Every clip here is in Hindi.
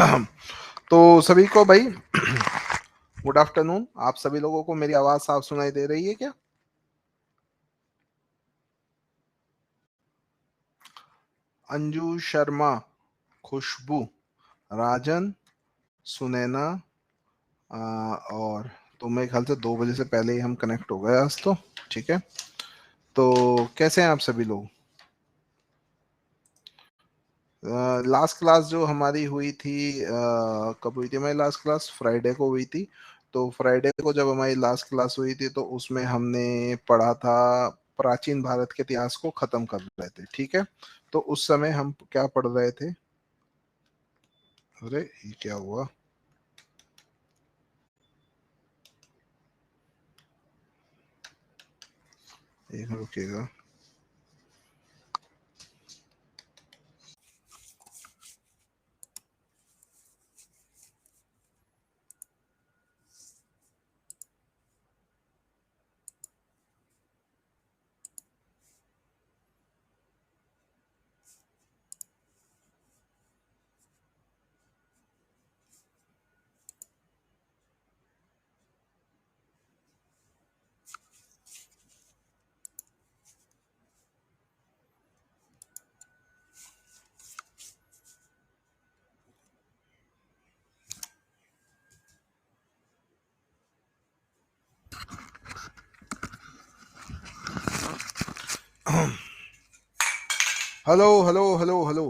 तो सभी को भाई गुड आफ्टरनून। आप सभी लोगों को मेरी आवाज साफ सुनाई दे रही है क्या? अंजू शर्मा, खुशबू, राजन, सुनैना, और तो मेरे ख्याल से 2 बजे से पहले ही हम कनेक्ट हो गए आज तो। ठीक है, तो कैसे हैं आप सभी लोग? लास्ट क्लास जो हमारी हुई थी, कब हुई थी हमारी लास्ट क्लास? फ्राइडे को हुई थी। तो फ्राइडे को जब हमारी लास्ट क्लास हुई थी तो उसमें हमने पढ़ा था, प्राचीन भारत के इतिहास को खत्म कर रहे थे। ठीक है, तो उस समय हम क्या पढ़ रहे थे? अरे ये क्या हुआ? एक मिनट रुकिएगा। Hello hello hello hello.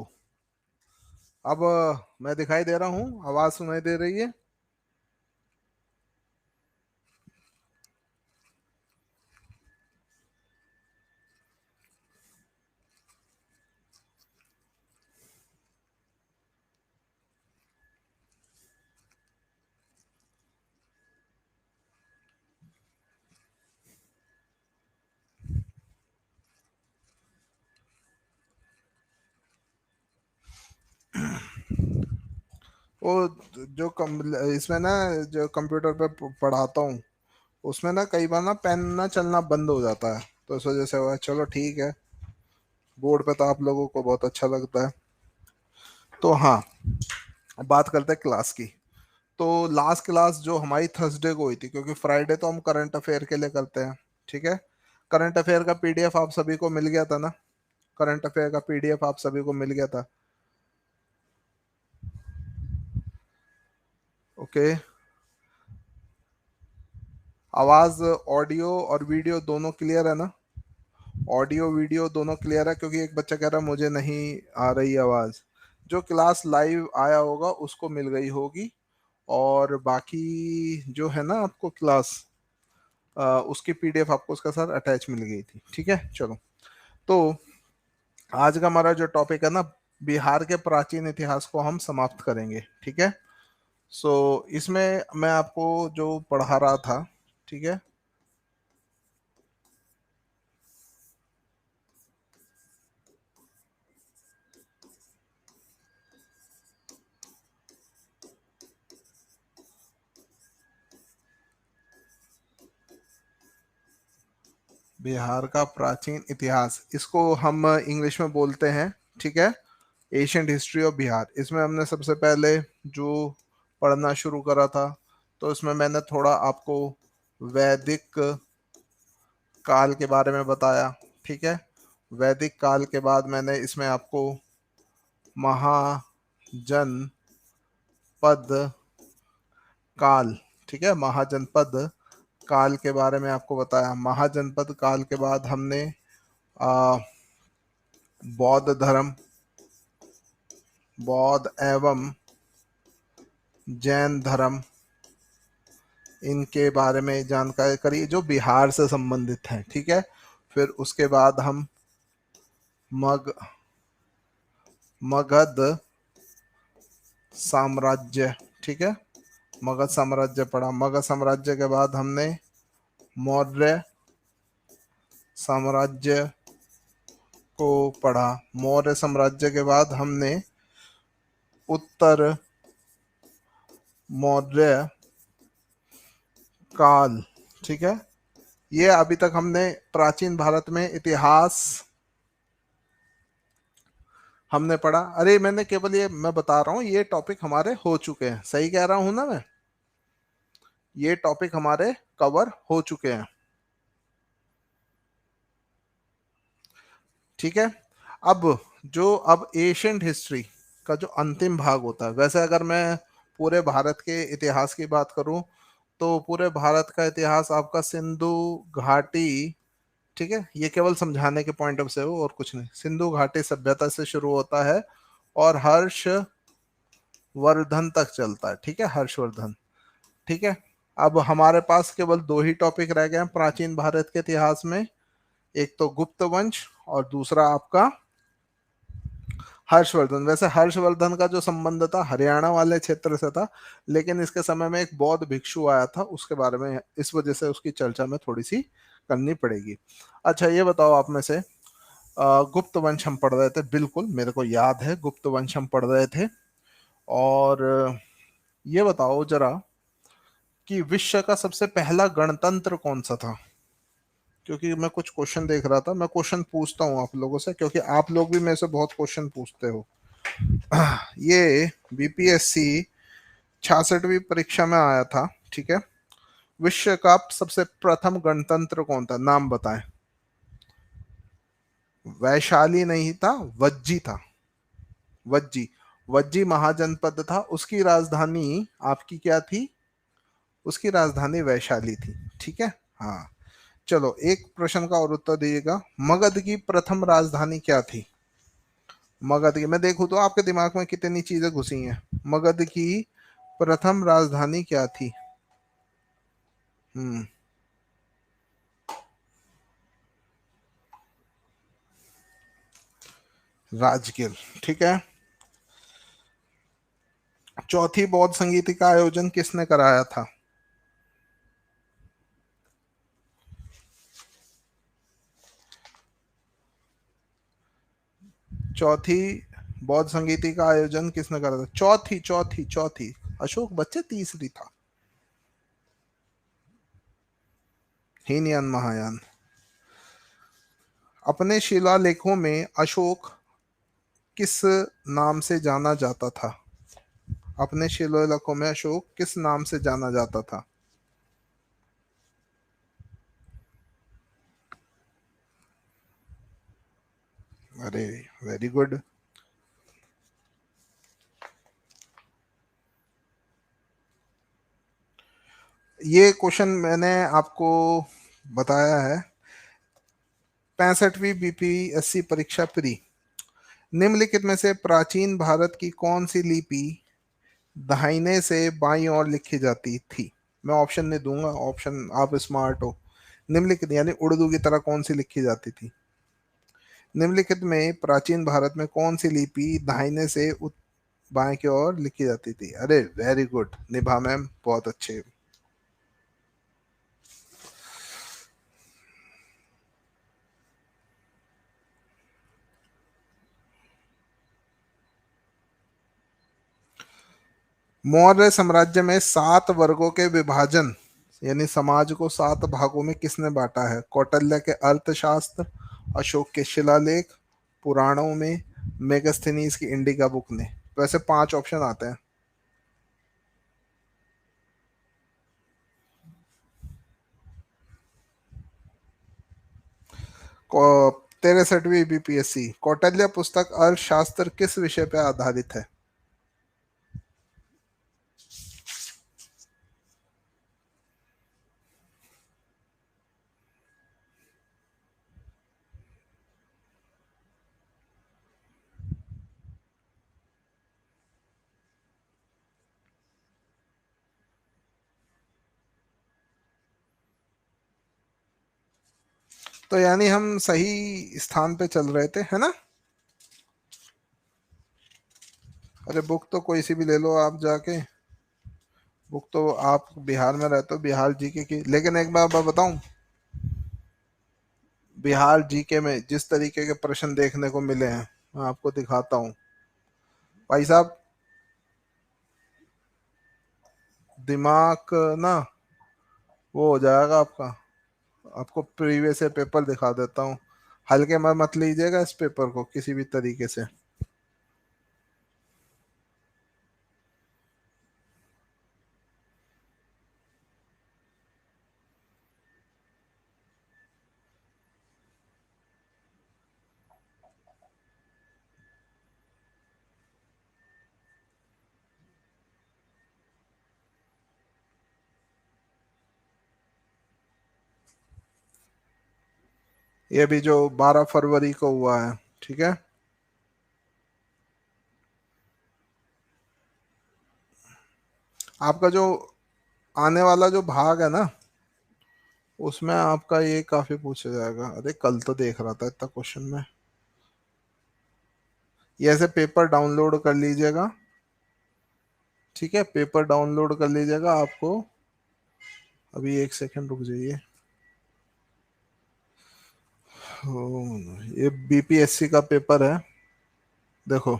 अब मैं दिखाई दे रहा हूँ, आवाज सुनाई दे रही है? वो जो इसमें ना, जो कंप्यूटर पे पढ़ाता हूँ उसमें ना कई बार ना पेन ना चलना बंद हो जाता है, तो इस वजह से हुआ। चलो ठीक है, बोर्ड पे तो आप लोगों को बहुत अच्छा लगता है। तो हाँ, अब बात करते हैं क्लास की। तो लास्ट क्लास जो हमारी थर्सडे को हुई थी, क्योंकि फ्राइडे तो हम करंट अफेयर के लिए करते हैं। ठीक है, करंट अफेयर का पीडीएफ आप सभी को मिल गया था ना? करंट अफेयर का पीडीएफ आप सभी को मिल गया था? ओके। आवाज, ऑडियो और वीडियो दोनों क्लियर है ना? ऑडियो वीडियो दोनों क्लियर है? क्योंकि एक बच्चा कह रहा है मुझे नहीं आ रही आवाज। जो क्लास लाइव आया होगा उसको मिल गई होगी, और बाकी जो है ना आपको क्लास, उसकी पीडीएफ आपको उसके साथ अटैच मिल गई थी। ठीक है, चलो। तो आज का हमारा जो टॉपिक है ना, बिहार के प्राचीन इतिहास को हम समाप्त करेंगे। ठीक है, सो इसमें मैं आपको जो पढ़ा रहा था, ठीक है, बिहार का प्राचीन इतिहास, इसको हम इंग्लिश में बोलते हैं, ठीक है, एशियंट हिस्ट्री ऑफ बिहार। इसमें हमने सबसे पहले जो पढ़ना शुरू करा था, तो इसमें मैंने थोड़ा आपको वैदिक काल के बारे में बताया। ठीक है, वैदिक काल के बाद मैंने इसमें आपको महाजनपद काल, ठीक है, महाजनपद काल के बारे में आपको बताया। महाजनपद काल के बाद हमने आ, बौद्ध धर्म, बौद्ध एवं जैन धर्म, इनके बारे में जानकारी करी जो बिहार से संबंधित है। ठीक है, फिर उसके बाद हम मग मगध साम्राज्य, ठीक है, मगध साम्राज्य पढ़ा। मगध साम्राज्य के बाद हमने मौर्य साम्राज्य को पढ़ा। मौर्य साम्राज्य के बाद हमने उत्तर मौर्य काल, ठीक है। ये अभी तक हमने प्राचीन भारत में इतिहास हमने पढ़ा, अरे मैंने केवल ये मैं बता रहा हूँ, ये टॉपिक हमारे हो चुके हैं, सही कह रहा हूं ना मैं? ये टॉपिक हमारे कवर हो चुके हैं। ठीक है। अब अब एशियंट हिस्ट्री का जो अंतिम भाग होता है, वैसे अगर मैं पूरे भारत के इतिहास की बात करूं तो पूरे भारत का इतिहास आपका सिंधु घाटी, ठीक है, ये केवल समझाने के पॉइंट ऑफ से हो और कुछ नहीं, सिंधु घाटी सभ्यता से शुरू होता है और हर्षवर्धन तक चलता है, ठीक है, हर्षवर्धन। ठीक है। अब हमारे पास केवल दो ही टॉपिक रह गए हैं प्राचीन भारत के इतिहास में, एक तो गुप्त वंश और दूसरा आपका हर्षवर्धन। वैसे हर्षवर्धन का जो संबंध था हरियाणा वाले क्षेत्र से था, लेकिन इसके समय में एक बौद्ध भिक्षु आया था, उसके बारे में इस वजह से उसकी चर्चा में थोड़ी सी करनी पड़ेगी। अच्छा ये बताओ आप में से, गुप्त वंश हम पढ़ रहे थे, बिल्कुल मेरे को याद है गुप्त वंश हम पढ़ रहे थे। और ये बताओ जरा कि विश्व का सबसे पहला गणतंत्र कौन सा था? क्योंकि मैं कुछ क्वेश्चन देख रहा था, मैं क्वेश्चन पूछता हूँ आप लोगों से, क्योंकि आप लोग भी मेरे से बहुत क्वेश्चन पूछते हो। ये बीपीएससी 66वीं परीक्षा में आया था, ठीक है। विश्व का सबसे प्रथम गणतंत्र कौन था, नाम बताएं। वैशाली नहीं था, वज्जी था। वज्जी, वज्जी महाजनपद था, उसकी राजधानी आपकी क्या थी? उसकी राजधानी वैशाली थी, ठीक है। हाँ। चलो एक प्रश्न का और उत्तर दीजिएगा, मगध की प्रथम राजधानी क्या थी? मगध की, मैं देखूं तो आपके दिमाग में कितनी चीजें घुसी हैं। मगध की प्रथम राजधानी क्या थी? हम्म। राजगिर, ठीक है। चौथी बौद्ध संगीत का आयोजन किसने कराया था? चौथी बौद्ध संगीति का आयोजन किसने करा था? चौथी चौथी चौथी, अशोक बच्चे तीसरी था। हीनयान महायान। अपने शिलालेखों में अशोक किस नाम से जाना जाता था? अपने शिलालेखों में अशोक किस नाम से जाना जाता था? अरे वेरी गुड। ये क्वेश्चन मैंने आपको बताया है, 65वीं बीपीएससी परीक्षा प्री। निम्नलिखित में से प्राचीन भारत की कौन सी लिपि दाहिने से बाईं ओर लिखी जाती थी? मैं ऑप्शन नहीं दूंगा, ऑप्शन, आप स्मार्ट हो। निम्नलिखित यानी उर्दू की तरह कौन सी लिखी जाती थी? निम्नलिखित में प्राचीन भारत में कौन सी लिपि दाहिने से बाएं की ओर लिखी जाती थी? अरे वेरी गुड निभा मैम, बहुत अच्छे। मौर्य साम्राज्य में 7 वर्गों के विभाजन यानी समाज को 7 भागों में किसने बांटा है? कौटिल्य के अर्थशास्त्र, अशोक के शिलालेख, पुराणों में, मेगस्थनीज की इंडिका बुक ने। वैसे 5 ऑप्शन आते हैं। 63वीं बीपीएससी कौटिल्य पुस्तक अर्थशास्त्र किस विषय पर आधारित है? तो यानी हम सही स्थान पे चल रहे थे, है ना? अरे बुक तो कोई सी भी ले लो आप जाके, बुक तो आप बिहार में रहते हो, बिहार जीके की। लेकिन एक बार मैं बताऊं, बिहार जीके में जिस तरीके के प्रश्न देखने को मिले हैं, मैं आपको दिखाता हूँ भाई साहब। दिमाग ना वो हो जाएगा आपका। आपको प्रीवियस पेपर दिखा देता हूँ, हल्के में मत लीजिएगा इस पेपर को किसी भी तरीके से। ये भी जो 12 फरवरी को हुआ है, ठीक है। आपका जो आने वाला जो भाग है ना, उसमें आपका ये काफी पूछा जाएगा। अरे कल तो देख रहा था इतना क्वेश्चन में। ये ऐसे पेपर डाउनलोड कर लीजिएगा, ठीक है, पेपर डाउनलोड कर लीजिएगा आपको। अभी एक सेकंड रुक जाइए। ये बीपीएससी का पेपर है, देखो,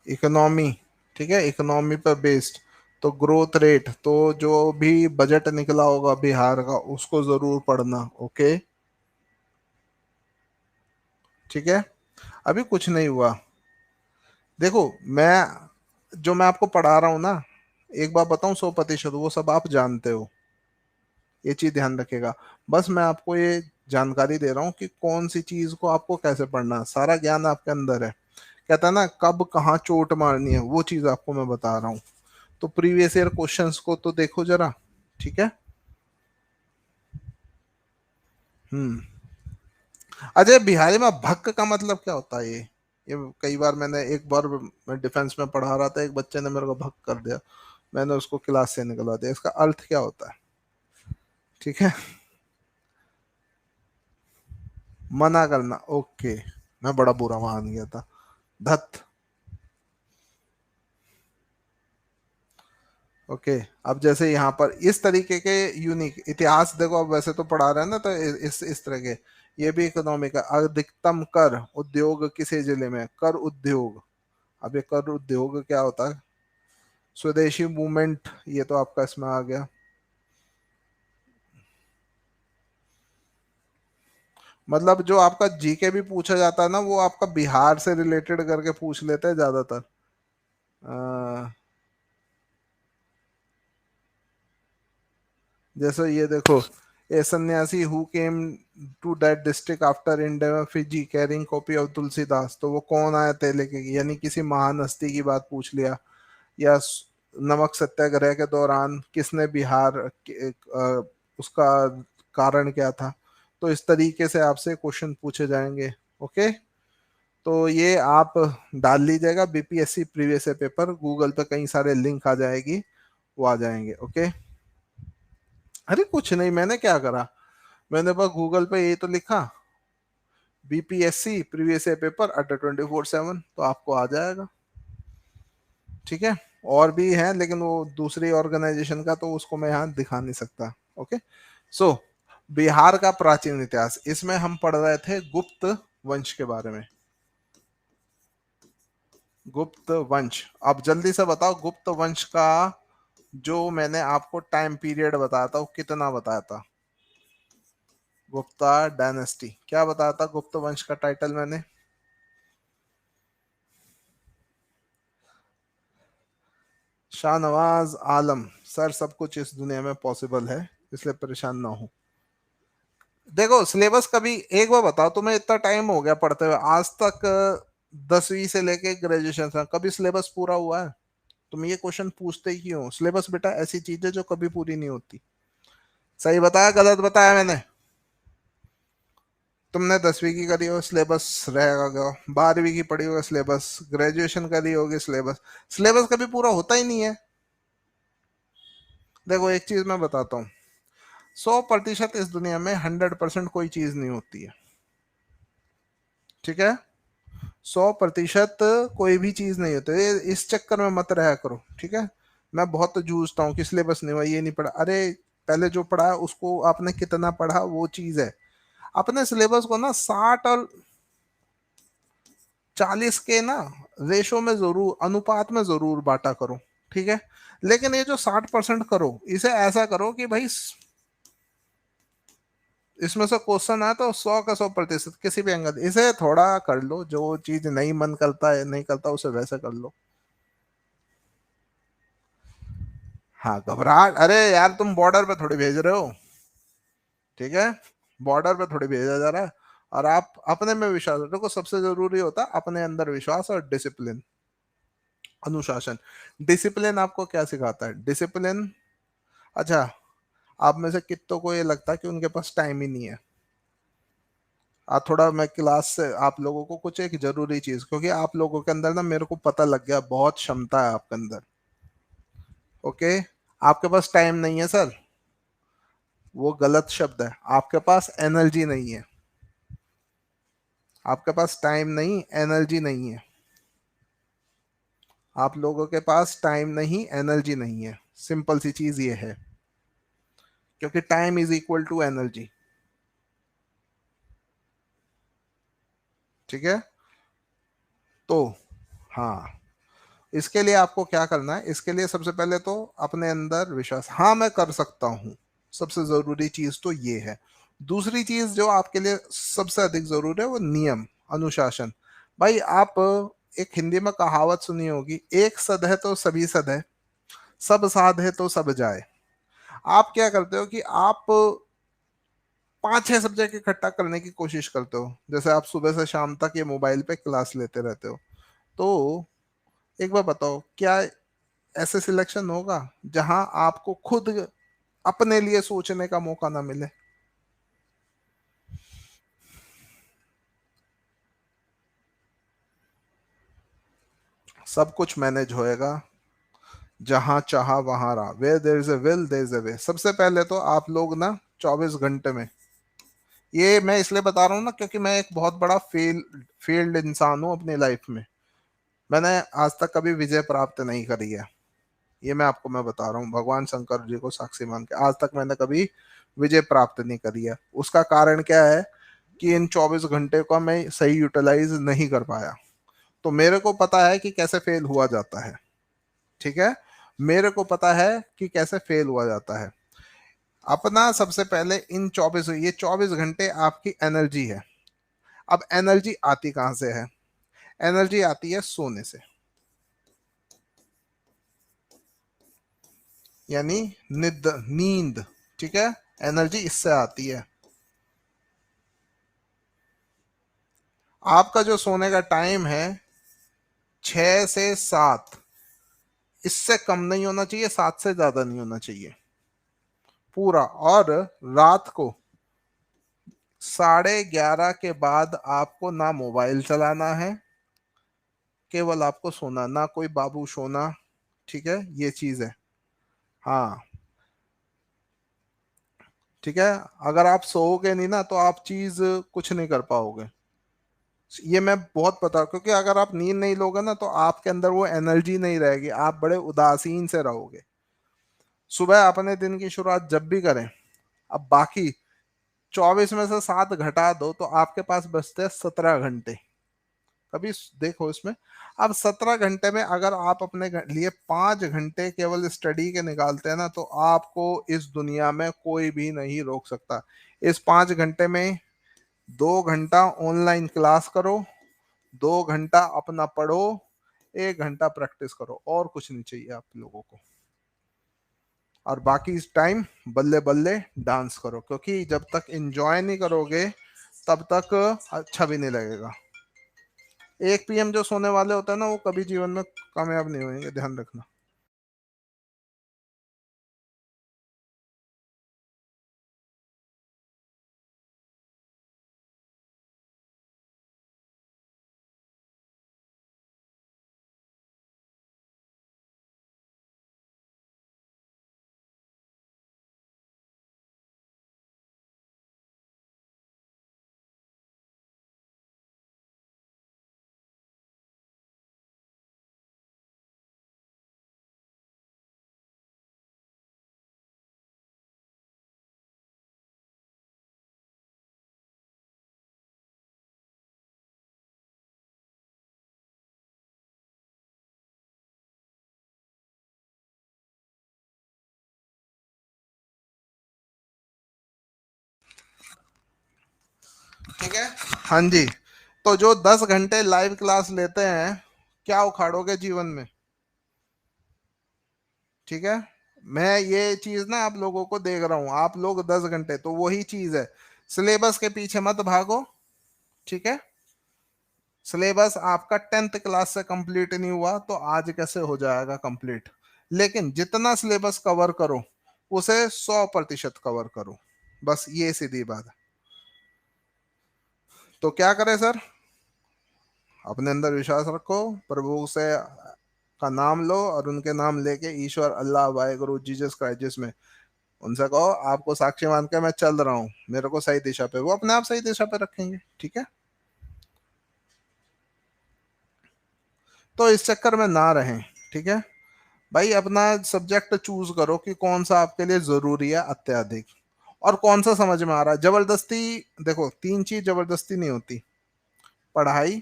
इकोनॉमी, ठीक है, इकोनॉमी पर बेस्ड। तो ग्रोथ रेट, तो जो भी बजट निकला होगा बिहार का उसको जरूर पढ़ना, ओके। ठीक है, अभी कुछ नहीं हुआ। देखो, मैं आपको पढ़ा रहा हूं ना, एक बार बताऊं, 100% वो सब आप जानते हो, ये चीज ध्यान रखेगा। बस मैं आपको ये जानकारी दे रहा हूँ कि कौन सी चीज को आपको कैसे पढ़ना है, सारा ज्ञान आपके अंदर है। कहता है ना, कब कहाँ चोट मारनी है, वो चीज आपको मैं बता रहा हूँ। तो प्रीवियस ईयर क्वेश्चंस को तो देखो जरा, ठीक है। हम्म। अजय बिहारी में भक्क का मतलब क्या होता है? ये कई बार मैंने, एक बार मैं डिफेंस में पढ़ा रहा था, एक बच्चे ने मेरे को भक्क कर दिया, मैंने उसको क्लास से निकलवा दिया। इसका अर्थ क्या होता है? ठीक है, मना करना, ओके। मैं बड़ा बुरा मान गया था, धत। ओके, अब जैसे यहाँ पर इस तरीके के यूनिक इतिहास देखो, अब वैसे तो पढ़ा रहे हैं ना, तो इस तरह के। ये भी इकोनॉमिक है। अधिकतम कर उद्योग किसी जिले में, कर उद्योग। अब ये कर उद्योग क्या होता है? स्वदेशी मूवमेंट, ये तो आपका इसमें आ गया। मतलब जो आपका जीके भी पूछा जाता है ना, वो आपका बिहार से रिलेटेड करके पूछ लेते हैं ज्यादातर। अ, जैसे ये देखो, a sannyasi who came to that district after India Fiji carrying copy of Tulsidas, तो वो कौन आए थे लेके? यानी किसी महान हस्ती की बात पूछ लिया। या नमक सत्याग्रह के दौरान किसने बिहार उसका कारण क्या था? तो इस तरीके से आपसे क्वेश्चन पूछे जाएंगे, ओके। तो ये आप डाल लीजिएगा, बीपीएससी प्रीवियस पेपर, गूगल पे कई सारे लिंक आ जाएगी, वो आ जाएंगे, ओके। अरे कुछ नहीं, मैंने क्या करा, मैंने बस गूगल पे ये तो लिखा, बीपीएससी प्रीवियस पेपर अड्डा 24/7, तो आपको आ जाएगा, ठीक है। और भी हैं लेकिन वो दूसरी ऑर्गेनाइजेशन का, तो उसको मैं यहाँ दिखा नहीं सकता, ओके। सो बिहार का प्राचीन इतिहास, इसमें हम पढ़ रहे थे गुप्त वंश के बारे में। गुप्त वंश, अब जल्दी से बताओ, गुप्त वंश का जो मैंने आपको टाइम पीरियड बताया था, वो कितना बताया था? गुप्ता डायनेस्टी, क्या बताया था गुप्त वंश का टाइटल मैंने? शाहनवाज आलम। सर, सब कुछ इस दुनिया में पॉसिबल है, इसलिए परेशान ना हो। देखो, सिलेबस कभी, एक बार बताओ, तुम्हें इतना टाइम हो गया पढ़ते हुए आज तक, 10वीं से लेके ग्रेजुएशन तक कभी सिलेबस पूरा हुआ है? तुम ये क्वेश्चन पूछते ही क्यों? सिलेबस बेटा ऐसी चीज है जो कभी पूरी नहीं होती। सही बताया गलत बताया मैंने? तुमने 10वीं की करी हो, सिलेबस रहेगा क्या? 12वीं की पढ़ी होगी, सिलेबस, ग्रेजुएशन करी होगी, सिलेबस। सिलेबस कभी पूरा होता ही नहीं है। देखो, एक चीज मैं बताता हूँ, 100% इस दुनिया में 100% कोई चीज नहीं होती है, ठीक है। 100% कोई भी चीज नहीं होती है, इस चक्कर में मत रहा करो, ठीक है। मैं बहुत जूझता हूँ कि सिलेबस नहीं हुआ, ये नहीं पढ़ा। अरे पहले जो पढ़ा है उसको आपने कितना पढ़ा, वो चीज है। अपने सिलेबस को ना 60 और 40 के ना रेशो में जरूर, अनुपात में जरूर बांटा करो, ठीक है। लेकिन ये जो 60% करो, इसे ऐसा करो कि भाई इसमें से क्वेश्चन आया तो 100 का 100% किसी भी एंगल, इसे थोड़ा कर लो, जो चीज नहीं मन करता है, नहीं करता, उसे वैसे कर लो। हाँ, घबराहट, अरे यार तुम बॉर्डर पे थोड़ी भेज रहे हो, ठीक है, बॉर्डर पे थोड़ी भेजा जा रहा है। और आप अपने में विश्वास रखो, सबसे जरूरी होता है अपने अंदर विश्वास और डिसिप्लिन, अनुशासन। डिसिप्लिन आपको क्या सिखाता है? डिसिप्लिन, अच्छा, आप में से कितनों को ये लगता है कि उनके पास टाइम ही नहीं है? आज थोड़ा मैं क्लास से आप लोगों को कुछ एक जरूरी चीज, क्योंकि आप लोगों के अंदर ना मेरे को पता लग गया बहुत क्षमता है आपके अंदर। ओके। आपके पास टाइम नहीं है सर, वो गलत शब्द है। आपके पास एनर्जी नहीं है। आपके पास टाइम नहीं, एनर्जी नहीं है। आप लोगों के पास टाइम नहीं, एनर्जी नहीं है। सिंपल सी चीज ये है, क्योंकि time is equal to energy. ठीक है। तो हाँ, इसके लिए आपको क्या करना है, इसके लिए सबसे पहले तो अपने अंदर विश्वास, हाँ मैं कर सकता हूं। सबसे जरूरी चीज तो ये है। दूसरी चीज जो आपके लिए सबसे अधिक जरूरी है वो नियम, अनुशासन। भाई आप एक हिंदी में कहावत सुनी होगी, एक सद है तो सभी सद है, सब साध है तो सब जाए। आप क्या करते हो कि आप 5-6 सब्जेक्ट इकट्ठा करने की कोशिश करते हो, जैसे आप सुबह से शाम तक ये मोबाइल पे क्लास लेते रहते हो। तो एक बार बताओ, क्या ऐसे सिलेक्शन होगा जहां आपको खुद अपने लिए सोचने का मौका ना मिले? सब कुछ मैनेज होएगा। जहां चाहा वहां रहा, where there is a will there is a way. सबसे पहले तो आप लोग ना 24 घंटे में, ये मैं इसलिए बता रहा हूँ ना क्योंकि मैं एक बहुत बड़ा फेल्ड इंसान हूँ अपनी लाइफ में। मैंने आज तक कभी विजय प्राप्त नहीं करी है। ये मैं बता रहा हूँ, भगवान शंकर जी को साक्षी मान के, आज तक मैंने कभी विजय प्राप्त नहीं करी है। उसका कारण क्या है कि इन 24 घंटे को मैं सही यूटिलाइज नहीं कर पाया। तो मेरे को पता है कि कैसे फेल हुआ जाता है। ठीक है। मेरे को पता है कि कैसे फेल हुआ जाता है। अपना सबसे पहले इन 24 घंटे आपकी एनर्जी है। अब एनर्जी आती कहां से है? एनर्जी आती है सोने से, यानी नींद। ठीक है। एनर्जी इससे आती है। आपका जो सोने का टाइम है 6 से 7, इससे कम नहीं होना चाहिए, 7 से ज्यादा नहीं होना चाहिए पूरा। और रात को 11:30 के बाद आपको ना मोबाइल चलाना है, केवल आपको सोना, ना कोई बाबू सोना। ठीक है, ये चीज है। हाँ। ठीक है। अगर आप सोओगे नहीं ना तो आप चीज कुछ नहीं कर पाओगे। ये मैं बहुत पता, क्योंकि अगर आप नींद नहीं लोगे ना तो आपके अंदर वो एनर्जी नहीं रहेगी, आप बड़े उदासीन से रहोगे। सुबह अपने दिन की शुरुआत जब भी करें, अब बाकी 24 में से 7 घटा दो तो आपके पास बचते हैं 17 घंटे। कभी देखो इसमें, अब 17 घंटे में अगर आप अपने लिए 5 घंटे केवल स्टडी के निकालते हैं ना, तो आपको इस दुनिया में कोई भी नहीं रोक सकता। इस 5 घंटे में 2 घंटा ऑनलाइन क्लास करो, 2 घंटा अपना पढ़ो, 1 घंटा प्रैक्टिस करो, और कुछ नहीं चाहिए आप लोगों को। और बाकी इस टाइम बल्ले बल्ले डांस करो, क्योंकि जब तक एंजॉय नहीं करोगे तब तक अच्छा भी नहीं लगेगा। 1 PM जो सोने वाले होते हैं ना, वो कभी जीवन में कामयाब नहीं होंगे, ध्यान रखना। ठीक है। हाँ जी। तो जो 10 घंटे लाइव क्लास लेते हैं, क्या उखाड़ोगे जीवन में? ठीक है। मैं ये चीज ना आप लोगों को देख रहा हूं, आप लोग 10 घंटे, तो वही चीज है, सिलेबस के पीछे मत भागो। ठीक है। सिलेबस आपका 10th क्लास से कंप्लीट नहीं हुआ तो आज कैसे हो जाएगा कंप्लीट? लेकिन जितना सिलेबस कवर करो उसे 100% कवर करो, बस ये सीधी बात है। तो क्या करें सर? अपने अंदर विश्वास रखो, प्रभु से का नाम लो और उनके नाम लेके ईश्वर, अल्लाह, वाहेगुरु, जीसस क्राइस्ट, जिसमें उनसे कहो आपको साक्षी मान के मैं चल रहा हूँ, मेरे को सही दिशा पे, वो अपने आप सही दिशा पे रखेंगे। ठीक है, तो इस चक्कर में ना रहें। ठीक है भाई, अपना सब्जेक्ट चूज करो कि कौन सा आपके लिए जरूरी है अत्यधिक, और कौन सा समझ में आ रहा है। जबरदस्ती, देखो तीन चीज जबरदस्ती नहीं होती: पढ़ाई,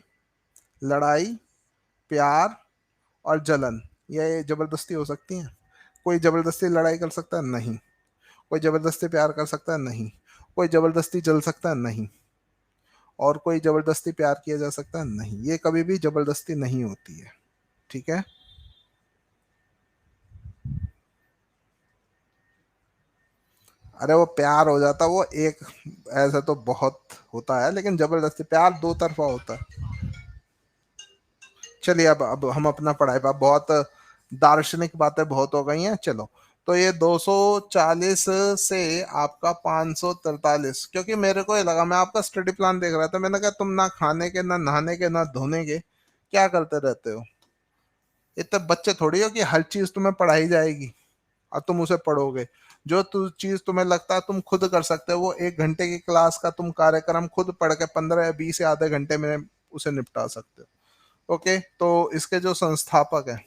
लड़ाई, प्यार और जलन। ये जबरदस्ती हो सकती है? कोई जबरदस्ती लड़ाई कर सकता है? नहीं। कोई जबरदस्ती प्यार कर सकता है? नहीं। कोई जबरदस्ती जल सकता है? नहीं। और कोई जबरदस्ती प्यार किया जा सकता है? नहीं। ये कभी भी जबरदस्ती नहीं होती है। ठीक है, अरे वो प्यार हो जाता, वो एक, ऐसा तो बहुत होता है, लेकिन जबरदस्ती प्यार दो तरफा होता है। चलिए, अब हम अपना पढ़ाई पर, बहुत दार्शनिक बातें बहुत हो गई हैं, चलो। तो ये 240 से आपका 543, क्योंकि मेरे को ये लगा, मैं आपका स्टडी प्लान देख रहा था, मैंने कहा तुम ना खाने के, ना नहाने के, ना धोने के, क्या करते रहते हो? इतने बच्चे थोड़ी हो कि हर चीज तुम्हें पढ़ाई जाएगी और तुम उसे पढ़ोगे। जो चीज तुम्हें लगता है तुम खुद कर सकते हो, वो 1 घंटे की क्लास का तुम कार्यक्रम खुद पढ़ के 15 या 20 या आधे घंटे में उसे निपटा सकते हो। ओके, तो इसके जो संस्थापक है,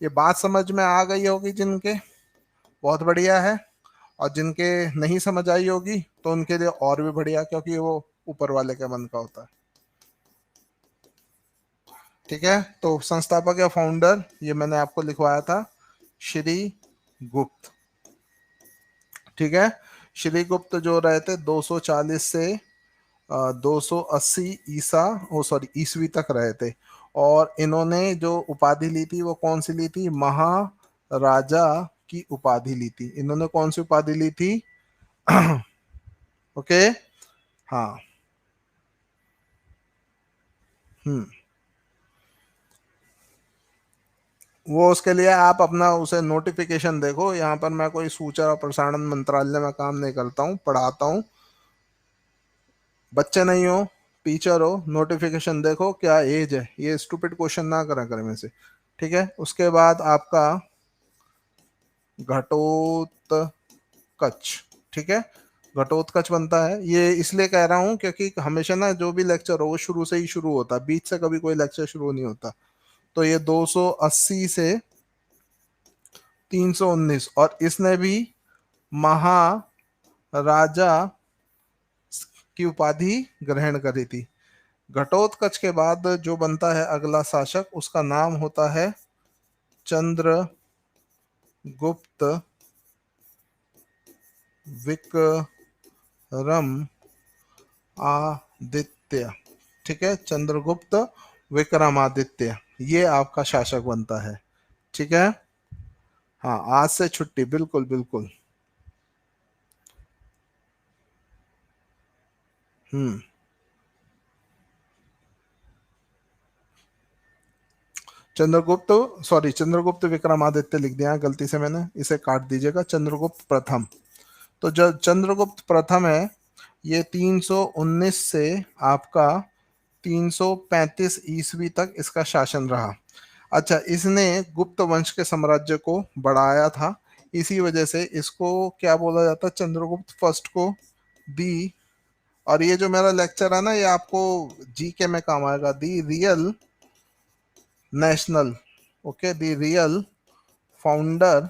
ये बात समझ में आ गई होगी जिनके, बहुत बढ़िया है। और जिनके नहीं समझ आई होगी तो उनके लिए और भी बढ़िया, क्योंकि वो ऊपर वाले के मन का होता है। ठीक है, तो संस्थापक या फाउंडर, ये मैंने आपको लिखवाया था, श्री गुप्त। ठीक है, श्री गुप्त जो रहे थे 240 से 280 ईसा, ओ सॉरी, ईसवी तक रहे थे। और इन्होंने जो उपाधि ली थी वो कौन सी ली थी? महाराजा की उपाधि ली थी। इन्होंने कौन सी उपाधि ली थी? ओके, हाँ। हम्म, वो उसके लिए आप अपना उसे नोटिफिकेशन देखो। यहाँ पर मैं कोई सूचना और प्रसारण मंत्रालय में काम नहीं करता हूँ, पढ़ाता हूँ। बच्चे नहीं हो, टीचर हो, नोटिफिकेशन देखो क्या एज है, ये स्टूपिड क्वेश्चन ना करा करें में से। ठीक है, उसके बाद आपका घटोत्कच। ठीक है, घटोत्कच बनता है। ये इसलिए कह रहा हूँ क्योंकि हमेशा ना जो भी लेक्चर हो वो शुरू से ही शुरू होता है, बीच से कभी कोई लेक्चर शुरू नहीं होता। तो ये 280 से 319, और इसने भी महाराजा की उपाधि ग्रहण करी थी। घटोत्कच के बाद जो बनता है अगला शासक, उसका नाम होता है चंद्रगुप्त विक्रम आदित्य। ठीक है, चंद्रगुप्त विक्रमादित्य, ये आपका शासक बनता है। ठीक है, हाँ, आज से छुट्टी, बिल्कुल बिल्कुल। हम्म, चंद्रगुप्त, सॉरी, चंद्रगुप्त विक्रमादित्य लिख दिया गलती से मैंने, इसे काट दीजिएगा, चंद्रगुप्त प्रथम। तो जो चंद्रगुप्त प्रथम है, ये 319 से आपका 335 ईस्वी तक इसका शासन रहा। अच्छा, इसने गुप्त वंश के साम्राज्य को बढ़ाया था, इसी वजह से इसको क्या बोला जाता है? चंद्रगुप्त फर्स्ट को दी। और ये जो मेरा लेक्चर है ना, ये आपको जीके में काम आएगा। The real national, okay, the real founder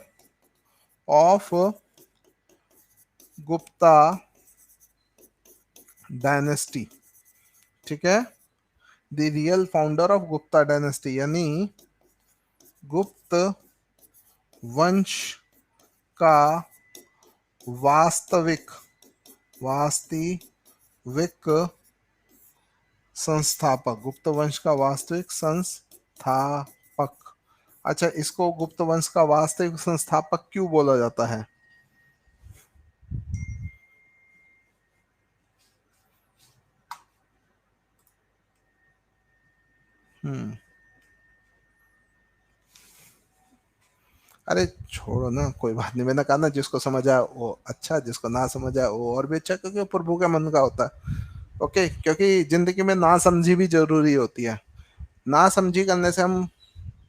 of Gupta dynasty. ठीक है, the real founder of Gupta dynasty, यानी गुप्त वंश का वास्तविक वास्तविक संस्थापक, गुप्त वंश का वास्तविक संस्थापक। अच्छा, इसको गुप्त वंश का वास्तविक संस्थापक क्यों बोला जाता है? हम्म, अरे छोड़ो ना, कोई बात नहीं। मैंने कहा ना, जिसको समझ आया वो अच्छा, जिसको ना समझ आया वो और भी अच्छा, क्योंकि वो प्रभु के मन का होता है। ओके, क्योंकि जिंदगी में ना समझी भी जरूरी होती है। ना समझी करने से हम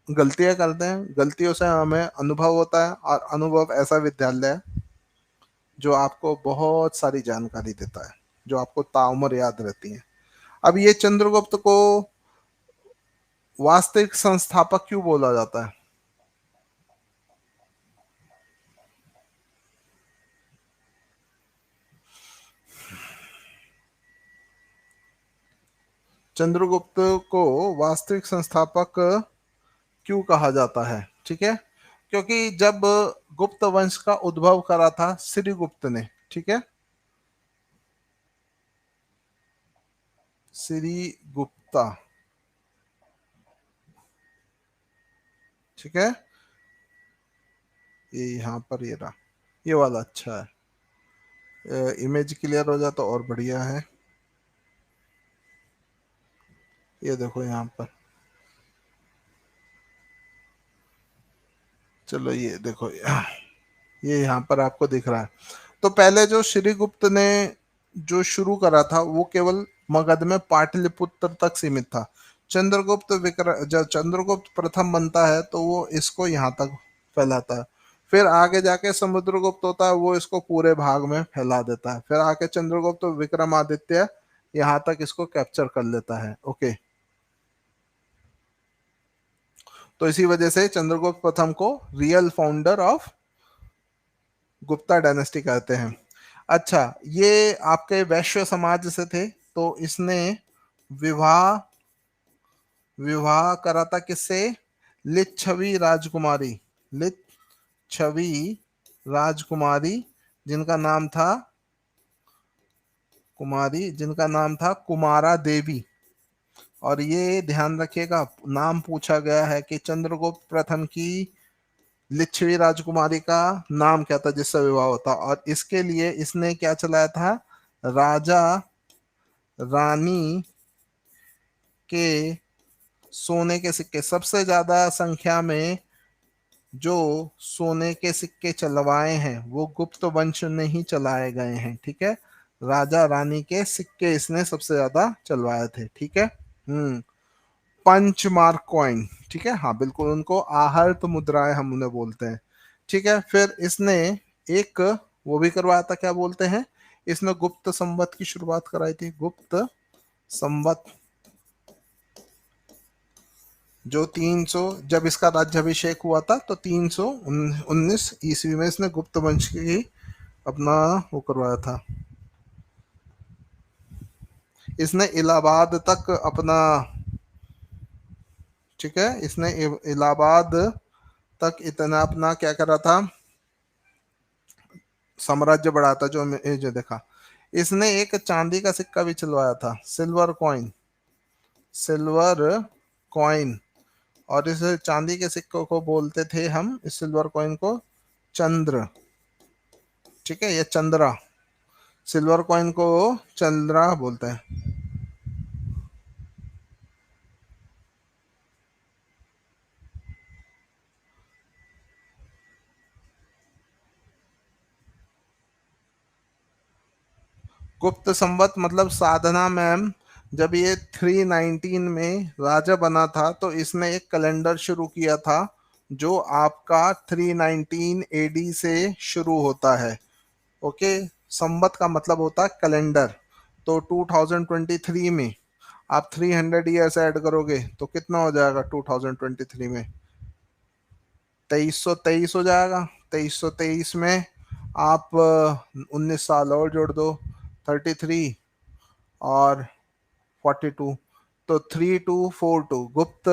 गलतियां करते हैं, गलतियों से हमें अनुभव होता है, और अनुभव ऐसा विद्यालय है जो आपको बहुत सारी जानकारी देता है, जो आपको ताउम्र याद रहती है। अब ये चंद्रगुप्त को वास्तविक संस्थापक क्यों बोला जाता है? चंद्रगुप्त को वास्तविक संस्थापक क्यों कहा जाता है? ठीक है, क्योंकि जब गुप्त वंश का उद्भव करा था श्रीगुप्त ने, ठीक है, श्रीगुप्ता, ठीक है, ये यहाँ पर ये रहा, ये वाला अच्छा है, इमेज क्लियर हो जाए तो और बढ़िया है। ये देखो यहाँ पर, चलो ये देखो, ये यहाँ पर आपको दिख रहा है। तो पहले जो श्रीगुप्त ने जो शुरू करा था वो केवल मगध में पाटलिपुत्र तक सीमित था। चंद्रगुप्त जब चंद्रगुप्त प्रथम बनता है तो वो इसको यहाँ तक फैलाता है। फिर आगे जाके समुद्रगुप्त होता है, वो इसको पूरे भाग में फैला देता है। फिर आके चंद्रगुप्त विक्रमादित्य यहाँ तक इसको कैप्चर कर लेता है। ओके, तो इसी वजह से चंद्रगुप्त प्रथम को real founder of Gupta dynasty कहते हैं। अच्छा, ये आपके वैश्य समाज से थे, तो इसने विवाह विवाह करा था किससे? लिच्छवी राजकुमारी, लिच्छवी राजकुमारी, जिनका नाम था जिनका नाम था कुमारा देवी। और ये ध्यान रखिएगा, नाम पूछा गया है कि चंद्रगुप्त प्रथम की लिच्छवी राजकुमारी का नाम क्या था जिससे विवाह होता, और इसके लिए इसने क्या चलाया था? राजा रानी के सोने के सिक्के, सबसे ज्यादा संख्या में जो सोने के सिक्के चलवाए हैं वो गुप्त वंश ने ही चलाए गए हैं। ठीक है, राजा रानी के सिक्के इसने सबसे ज्यादा चलवाए थे। ठीक है। हम्म। पंचमार्क कॉइन, ठीक है, हाँ बिल्कुल, उनको आहर्त मुद्राएं हम उन्हें बोलते हैं। ठीक है, फिर इसने एक वो भी करवाया था, क्या बोलते हैं, इसने गुप्त संवत की शुरुआत कराई थी। गुप्त संवत जो 300, जब इसका राज्याभिषेक हुआ था तो 319 ईस्वी में इसने गुप्त वंश की अपना वो करवाया था। इसने इलाहाबाद तक अपना, ठीक है, इसने इलाहाबाद तक इतना अपना क्या करा था, साम्राज्य बढ़ाता था। जो देखा, इसने एक चांदी का सिक्का भी चलवाया था, सिल्वर कॉइन, सिल्वर कॉइन। और इस चांदी के सिक्कों को बोलते थे हम, इस सिल्वर कॉइन को, चंद्र। ठीक है, ये चंद्रा, सिल्वर कॉइन को चंद्रा बोलते हैं। गुप्त संवत मतलब साधना मैम, जब ये 319 में राजा बना था तो इसने एक कैलेंडर शुरू किया था जो आपका 319 एडी से शुरू होता है। ओके, संवत का मतलब होता है कैलेंडर। तो 2023 में आप 300 ईयर्स ऐड करोगे तो कितना हो जाएगा 2023 में? 2323 हो जाएगा। 2323 में आप 19 साल और जोड़ दो, 33 और 42, तो 3242 गुप्त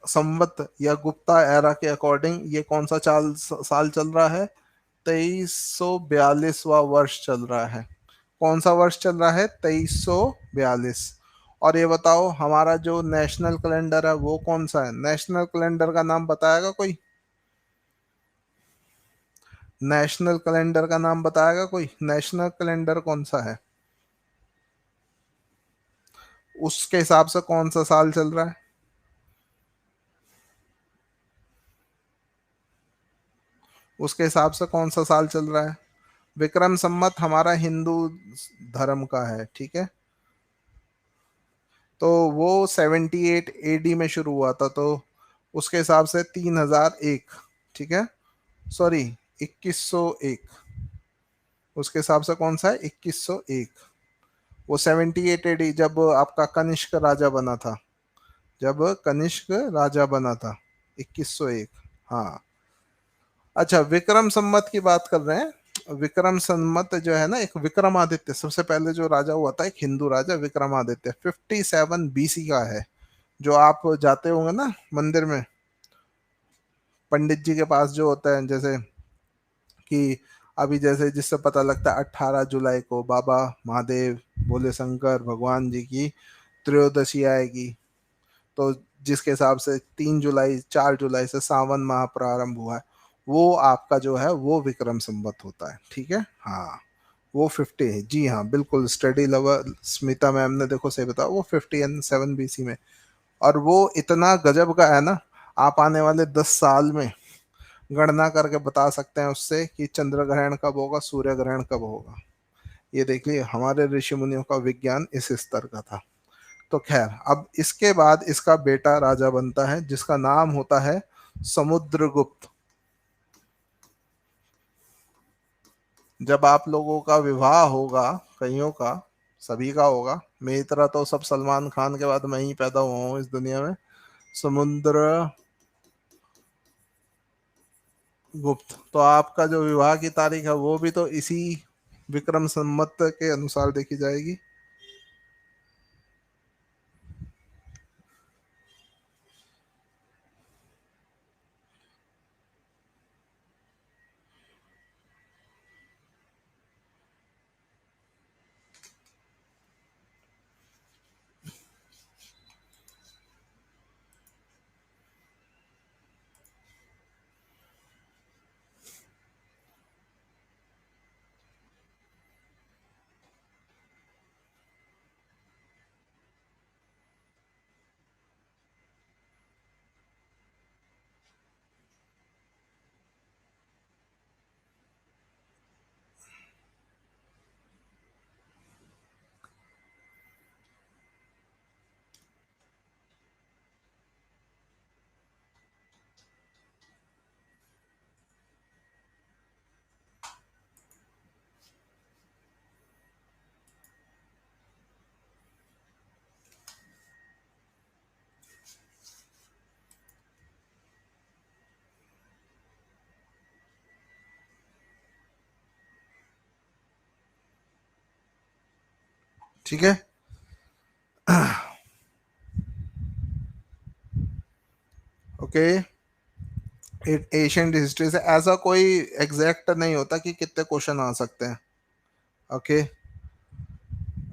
संवत या गुप्ता एरा के अकॉर्डिंग ये कौन सा साल चल रहा है? 2342वां वर्ष चल रहा है। कौन सा वर्ष चल रहा है? 2342। और ये बताओ हमारा जो नेशनल कैलेंडर है वो कौन सा है? नेशनल कैलेंडर का नाम बताएगा कोई? नेशनल कैलेंडर का नाम बताएगा कोई? नेशनल कैलेंडर कौन सा है? उसके हिसाब से कौन सा साल चल रहा है? उसके हिसाब से कौन सा साल चल रहा है? विक्रम संवत हमारा हिंदू धर्म का है, ठीक है। तो वो 78 एडी में शुरू हुआ था, तो उसके हिसाब से 3001, ठीक है। सॉरी, 2101। उसके हिसाब से कौन सा है, 2101। वो 78 एडी जब आपका कनिष्क राजा बना था, जब कनिष्क राजा बना था, 2101। हाँ। अच्छा, विक्रम संवत की बात कर रहे हैं। विक्रम संवत जो है ना, एक विक्रमादित्य, सबसे पहले जो राजा हुआ था एक हिंदू राजा विक्रमादित्य, 57 BC का है। जो आप जाते होंगे ना मंदिर में, पंडित जी के पास जो होता है, जैसे कि अभी जैसे जिससे पता लगता है 18 जुलाई को बाबा महादेव, भोले शंकर भगवान जी की त्रयोदशी आएगी, तो जिसके हिसाब से 3 जुलाई 4 जुलाई से सावन माह प्रारंभ हुआ है, वो आपका जो है वो विक्रम संवत होता है, ठीक है। हाँ, वो 50 है जी, हाँ बिल्कुल, स्टडी लवर स्मिता मैम ने देखो सही बताया, वो 57 BC में। और वो इतना गजब का है ना, आप आने वाले 10 साल में गणना करके बता सकते हैं उससे कि चंद्र ग्रहण कब होगा, सूर्य ग्रहण कब होगा। ये देखिए, हमारे ऋषि मुनियों का विज्ञान इस स्तर का था। तो खैर, अब इसके बाद इसका बेटा राजा बनता है जिसका नाम होता है समुद्रगुप्त। जब आप लोगों का विवाह होगा, कईयों का, सभी का होगा, मेरी तरह तो सब सलमान खान के बाद मैं ही पैदा हुआ हूँ इस दुनिया में। समुद्र गुप्त, तो आपका जो विवाह की तारीख है वो भी तो इसी विक्रम संवत के अनुसार देखी जाएगी। ठीक है। ओके, एशियंट हिस्ट्री से ऐसा कोई एग्जैक्ट नहीं होता कि कितने क्वेश्चन आ सकते हैं। ओके,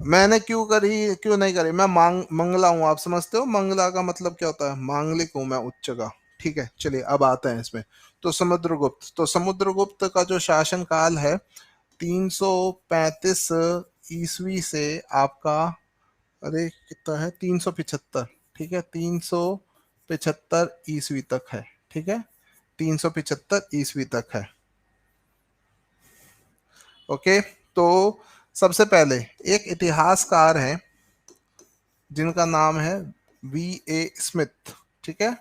मैंने क्यों करी, क्यों नहीं करी, मैं मंगला हूं, आप समझते हो मंगला का मतलब क्या होता है, मांगलिक हूं मैं, उच्च का। ठीक है, चलिए अब आते हैं इसमें। तो समुद्रगुप्त, तो समुद्रगुप्त का जो शासन काल है 335 ईस्वी से आपका, अरे कितना है, 375, ठीक है, 375 ईस्वी तक है, ठीक है, 375 ईस्वी तक है। ओके, तो सबसे पहले एक इतिहासकार हैं जिनका नाम है V.A. स्मिथ, ठीक है।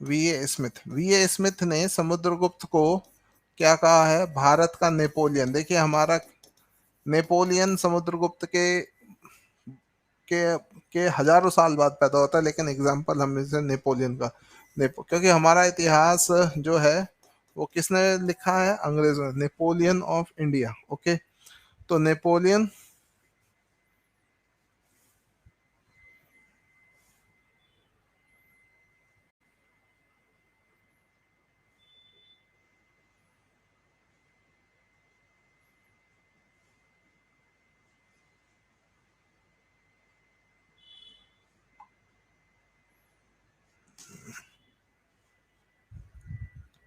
वी ए स्मिथ ने समुद्रगुप्त को क्या कहा है, भारत का नेपोलियन। देखिए, हमारा नेपोलियन समुद्रगुप्त के के हजारों साल बाद पैदा होता है, लेकिन एग्जाम्पल हम इसे नेपोलियन का, क्योंकि हमारा इतिहास जो है वो किसने लिखा है, अंग्रेजों ने, नेपोलियन ऑफ इंडिया। ओके, तो नेपोलियन,